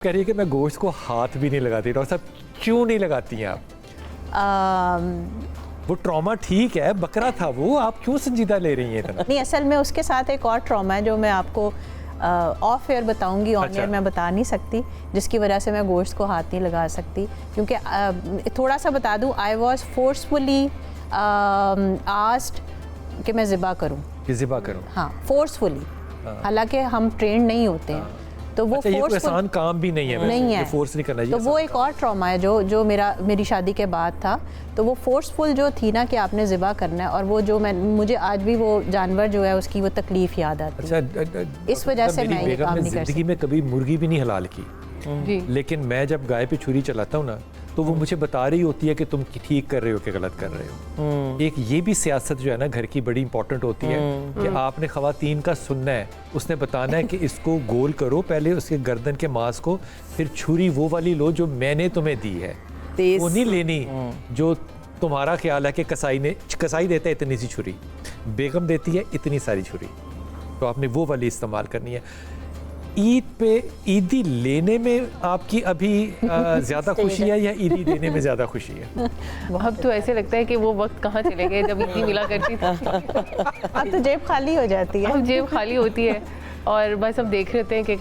कह रही है कि मैं गोश्त को हाथ भी नहीं लगाती। डॉक्टर साहब क्यों नहीं लगाती हैं आप? वो ट्रॉमा ठीक है, बकरा था वो, आप क्यों संजीदा ले रही हैं इतना? नहीं, असल में उसके साथ एक और ट्रॉमा है जो मैं आपको ऑफ एयर बताऊंगी, ऑन एयर मैं बता नहीं सकती, जिसकी वजह से मैं गोश्त को हाथ नहीं लगा सकती। क्योंकि थोड़ा सा बता दूं, आई वॉज फोर्सफुली आस्क्ड कि मैं ज़िबा करूं। कि ज़िबा करूं? हाँ, फोर्सफुली। हालांकि हम ट्रेंड नहीं होते हैं, तो वो ये कोई आसान काम भी नहीं है, नहीं है, फोर्स नहीं करना तो वो एक और ट्रॉमा है जो मेरी शादी के बाद था। तो वो फोर्सफुल जो थी ना कि आपने ज़िबा करना है, और वो जो मुझे आज भी वो जानवर जो है उसकी वो तकलीफ याद आती है। अच्छा, इस वजह से मैं ये काम नहीं कर सकती। जिंदगी में कभी मुर्गी भी नहीं हलाल की, लेकिन मैं जब गाय पे छुरी चलाता हूँ ना, तो वो मुझे बता रही होती है कि तुम ठीक कर रहे हो कि गलत कर रहे हो। एक ये भी सियासत जो है ना घर की बड़ी इंपॉर्टेंट होती है कि आपने खवातीन का सुनना है, उसने बताना है कि इसको गोल करो, पहले उसके गर्दन के मांस को, फिर छुरी वो वाली लो जो मैंने तुम्हें दी है, वो नहीं लेनी जो तुम्हारा ख्याल है कि कसाई देता है इतनी सी छुरी, बेगम देती है इतनी सारी छुरी, तो आपने वो वाली इस्तेमाल करनी है। ईद पे ईदी लेने में आपकी अभी ज़्यादा खुशी है या ईदी देने में ज़्यादा खुशी है? अब तो ऐसे लगता है कि वो वक्त कहाँ चले गए जब ईदी मिला करती थी। अब तो जेब खाली हो जाती है। अब जेब खाली होती है और बस हम देख रहे होते हैं कि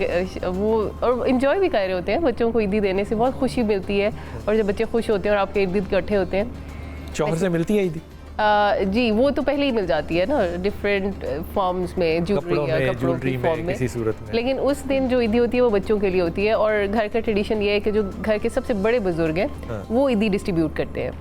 वो, और इन्जॉय भी कर रहे होते हैं। बच्चों को ईदी देने से बहुत खुशी मिलती है, और जब बच्चे खुश होते हैं और आपके इर्द गिर्द इकट्ठे होते हैं। शौहर से मिलती है ईदी? जी, वो तो पहले ही मिल जाती है ना, डिफरेंट फॉर्म्स में, ज्वेलरी या कपड़ों की फॉर्म में, किसी सूरत में। लेकिन उस दिन जो ईदी होती है वो बच्चों के लिए होती है। और घर का ट्रेडिशन ये है कि जो घर के सबसे बड़े बुजुर्ग हैं वो ईदी डिस्ट्रीब्यूट करते हैं।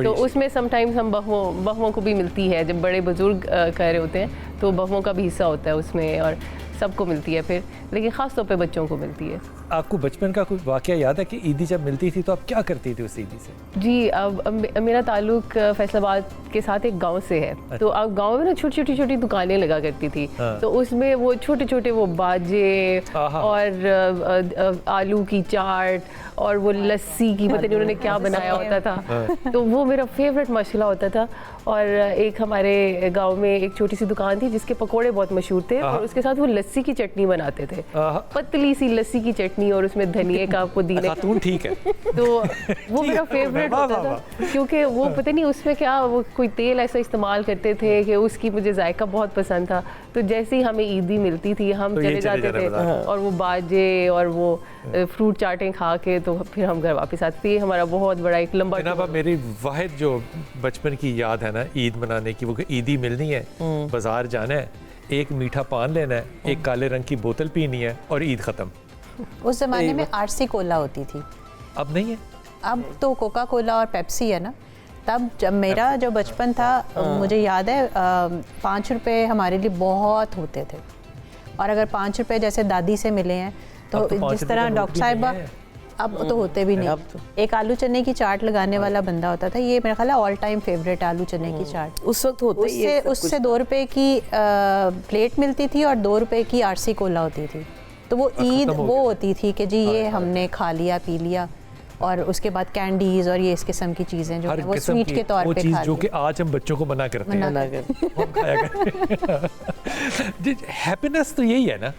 तो उसमें समटाइम्स हम बहुओं को भी मिलती है। जब बड़े बुजुर्ग कर रहे होते हैं तो बहुओं का भी हिस्सा होता है उसमें, और सबको मिलती है फिर, लेकिन ख़ास तौर पे बच्चों को मिलती है। आपको बचपन का कोई वाक़या याद है कि ईदी जब मिलती थी तो आप क्या करती थी उस ईदी से? जी, अब मेरा ताल्लुक फैसलाबाद के साथ एक गांव से है। तो अब गांव में ना छोटी छोटी दुकानें लगा करती थी। तो उसमें वो छोटे छोटे वो बाजे और आलू की चाट और वो लस्सी की, पता नहीं उन्होंने क्या बनाया होता था। तो वो मेरा फेवरेट मसला होता था। और एक हमारे गांव में एक छोटी सी दुकान थी जिसके पकोड़े बहुत मशहूर थे, और उसके साथ वो लस्सी की चटनी बनाते थे, पतली सी लस्सी की चटनी, और उसमें धनिए का, पुदीने का। ठीक है। तो वो मेरा फेवरेट होता था, क्योंकि वो पता नहीं उसमें क्या, वो कोई तेल ऐसा इस्तेमाल करते थे कि उसकी मुझे जायका बहुत पसंद था। तो जैसे ही हमें ईदी मिलती थी हम तो चले जाते थे, और वो बाजे और वो फ्रूट चाटें खा के तो फिर हम घर वापस आते थे। हमारा बहुत बड़ा एक लंबा जनाब, मेरी वाहिद जो बचपन की याद है ना ईद मनाने की, वो ईदी मिलनी है, बाजार जाना है, एक मीठा पान लेना है, एक काले रंग की बोतल पीनी है, और ईद ख़त्म। उस ज़माने में आरसी कोला होती थी, अब नहीं है। अब तो कोका कोला और पेप्सी है ना। तब जब मेरा जो बचपन था, मुझे याद है 5 रुपए हमारे लिए बहुत होते थे। और अगर 5 रुपए जैसे दादी से मिले हैं तो जिस तरह डॉक्टर साहिबा, अब तो होते भी नहीं। एक आलू चने की चाट लगाने वाला बंदा होता था, ये मेरा ख्याल है ऑल टाइम फेवरेट आलू चने की चाट उस वक्त होते। उससे 2 रुपए की प्लेट मिलती थी और 2 रुपए की आरसी कोला होती थी। तो वो ईद वो होती थी कि जी ये हमने खा लिया पी लिया, और उसके बाद कैंडीज और ये इस किस्म की चीज़ें जो है वो स्वीट के तौर पे खा, जो कि आज हम बच्चों को मना करते हैं। हैप्पीनेस तो यही है ना।